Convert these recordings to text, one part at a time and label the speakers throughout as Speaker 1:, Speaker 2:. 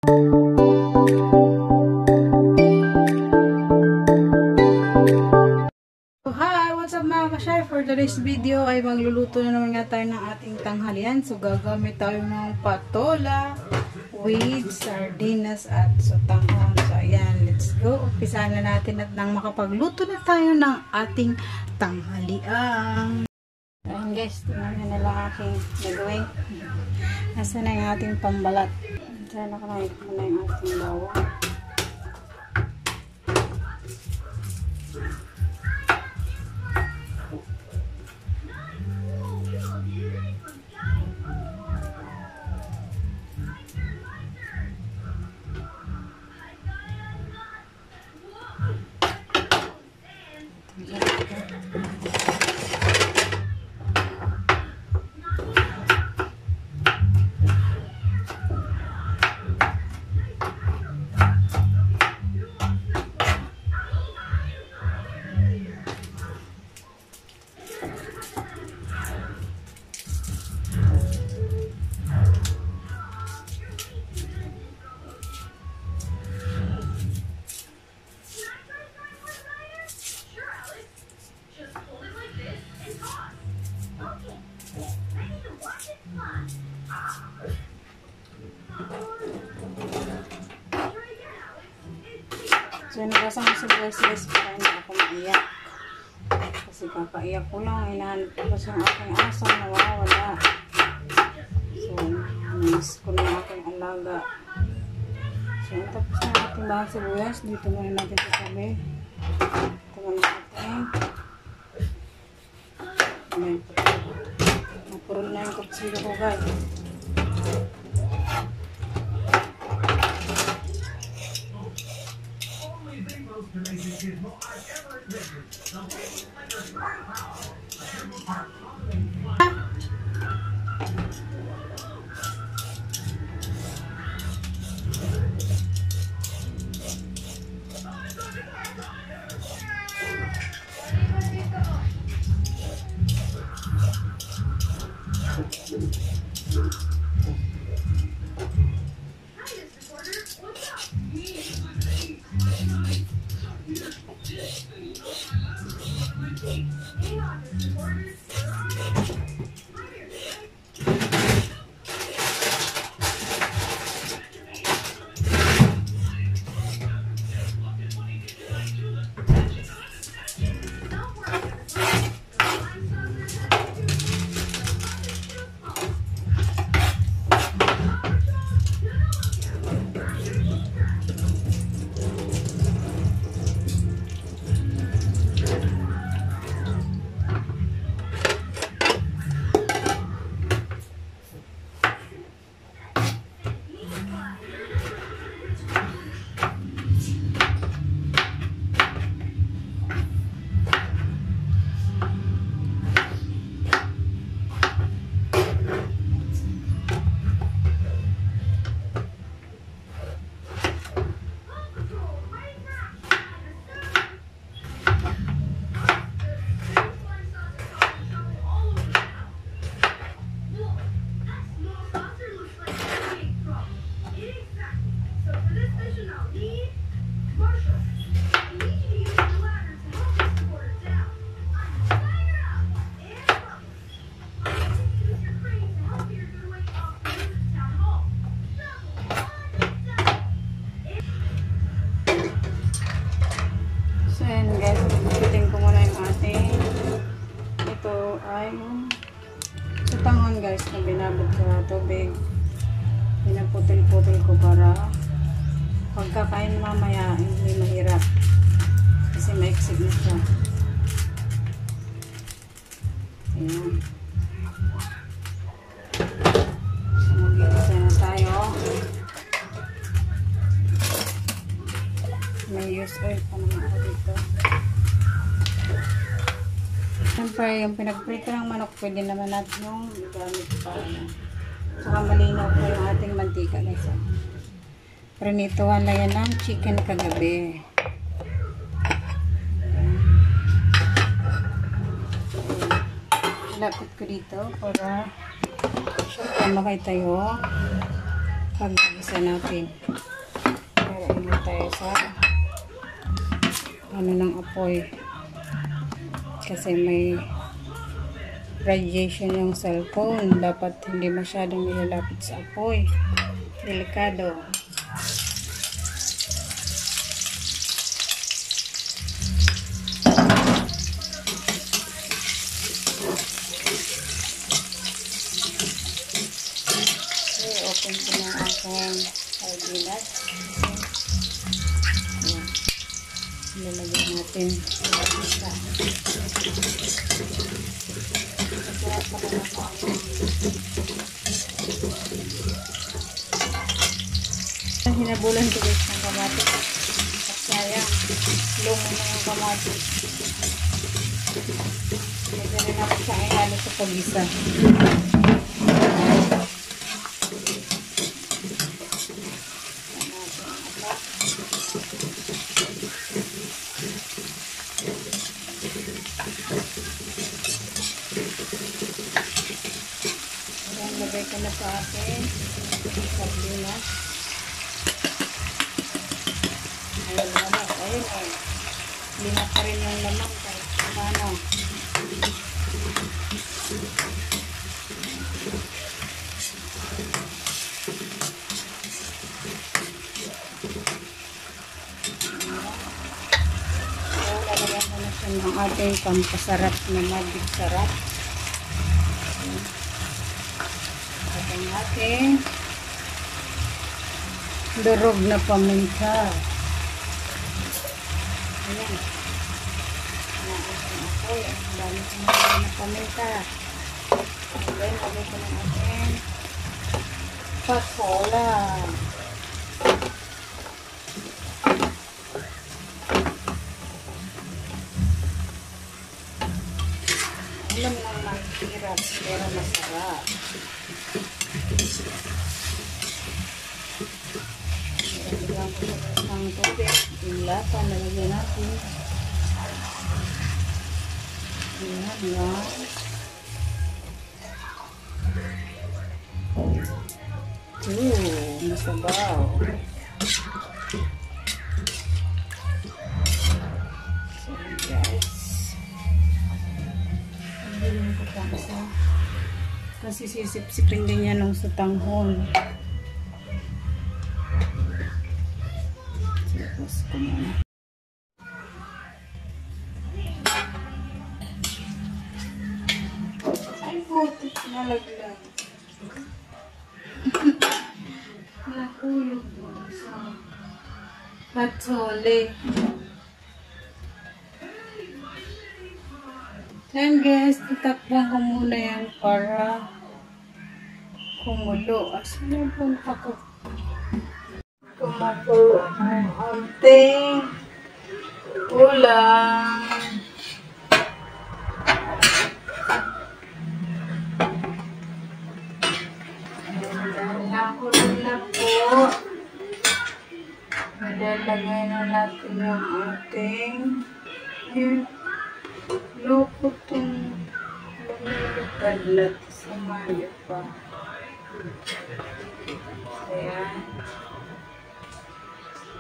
Speaker 1: Hi! What's up mga ka-share? For today's video ay magluluto na naman nga tayo ng ating tanghalian. So gagamit tayo ng patola with sardinas at sotanghon. So ayan, let's go. Umpisahan na natin at nang makapagluto na tayo ng ating tanghalian. Ayan guys, tingnan nyo na lang aking gagawin. Nasa na yung ating pambalat. Diyan nakalagay ko na yung ating bawang. So, nabasa ko sa guys para hindi ako maiyak. Kasi kakaiyak ko lang. Hinahanap ko kasi yung aking asang nawawala. So, miss ko na yung aking alaga. So, tapos na ating bahang sibuyas. Dito muna natin sa tabi. Ito muna natin. Ayan. Napurol na yung kutsilo ko guys. Sotanghon guys na binabad sa tubig. Pinaputil-putil ko para pagkakain mamaya hindi mahirap kasi maiksig na siya. Ayan. So mag-igisa na tayo. May use oil pa naman ako dito. Siyempre, yung pinagprito ng manok, pwede naman natin yung gamit pa. Saka malinaw po yung ating mantika guys. Prinituhan na yan ng chicken kagabi. Lapit ko dito para makita yung pag-isa natin. Pero ingat tayo sa ano ng apoy. Kasi may radiation yung cellphone. Dapat hindi masyadong ilalapit sa apoy. Delikado. Open ko ng aking sardinas. Ilalagay natin. Hinabulan ko guys ng kamatis. At sayang, lungo na yung kamatis. Pwede rin ako siya ihalo sa pag-isa. Lagay ko na sa akin sardinas. Ayun naman, ayun eh. Lima pa rin yung laman kahit ano. So, lalagyan ko na siya ng ating pampasarap na magic sarap. Ang ating durog na paminta. Ayan. Ayan ako. Ang dami ko na paminta. Then, lagay ko ng ating patola. Alam lang mahirap, pero masarap. Lagyan ko ng tubig. Yung lata, nalagyan natin. Ayan, yan. Masabaw. So, guys. Ang ko tansa. Kasi sisip-sipin din yan sa tanghon. Tapos ko muna. Ay, putik. Nalaglag. Nakulog mo sa patole. Ayan guys, itakbang ko muna yan para kumulo. Asan na po ako? Kumulo ang ating ulam. Nakulog na po. Ilalagay na natin yung ating lupot yung lumilipad sa mayo pa. Ayan.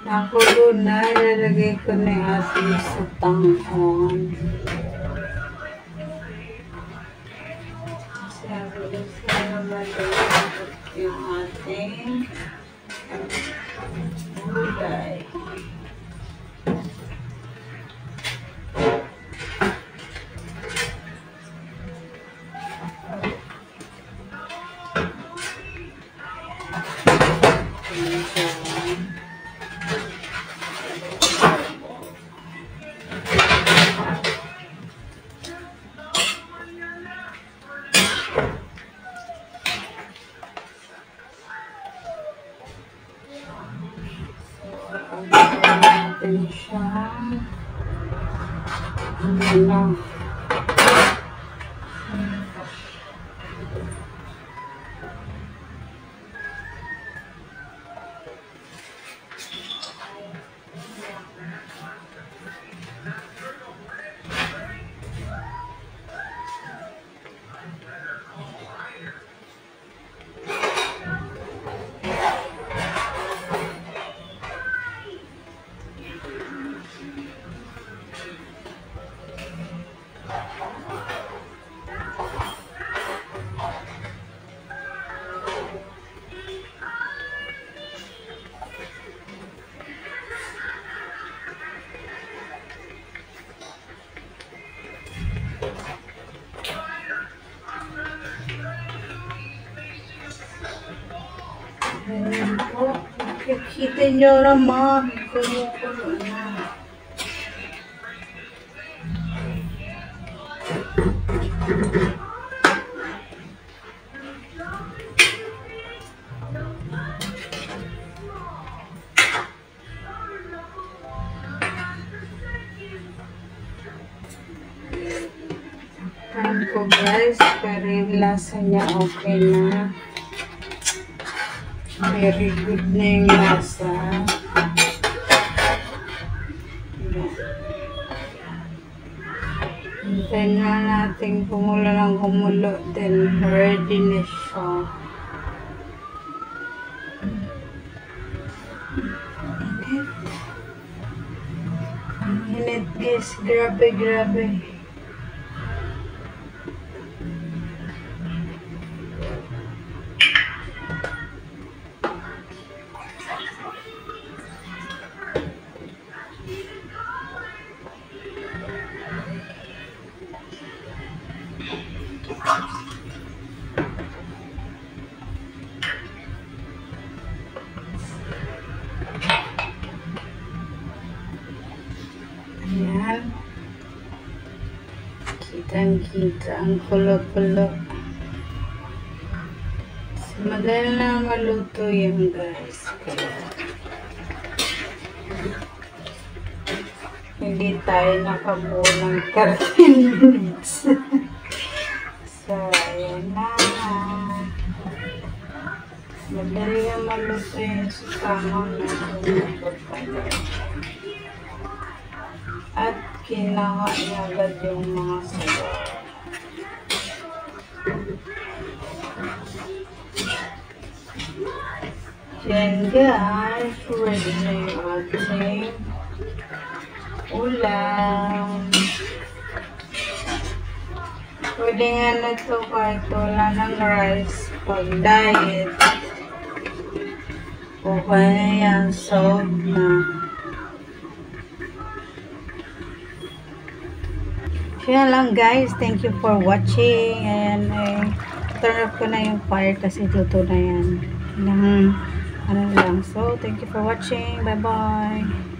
Speaker 1: Nakulo na. Ilalagay ko na yung ating sutanghon. Yung ating gulay. Natin siya. Ano? Kita nyo naman. Kumukulo na. Pan ko guys, pero yung lasa niya okay na. Very good na yung lasa. Hintayin na natin kumulo ng kumulo. Then ready na siya. Ang init guys. Grabe, grabe. Ayan. Kitang-kita ang kulo-kulo. Madali na maluto yan guys. Kaya hindi tayo nakabuo ng 13 minutes. So, ayan na. Madali na maluto yan sa tamang nalulupot tayo. At kinaha niya agad yung mga sabaw. Yan guys, ready na yung ating ulam. Pwede nga na ito kahit wala ng rice pag diet. Okay na yan, solve na. Kaya lang guys, thank you for watching. Ayan, turn off ko na yung fire kasi luto na yan. Ano lang. So, thank you for watching. Bye-bye.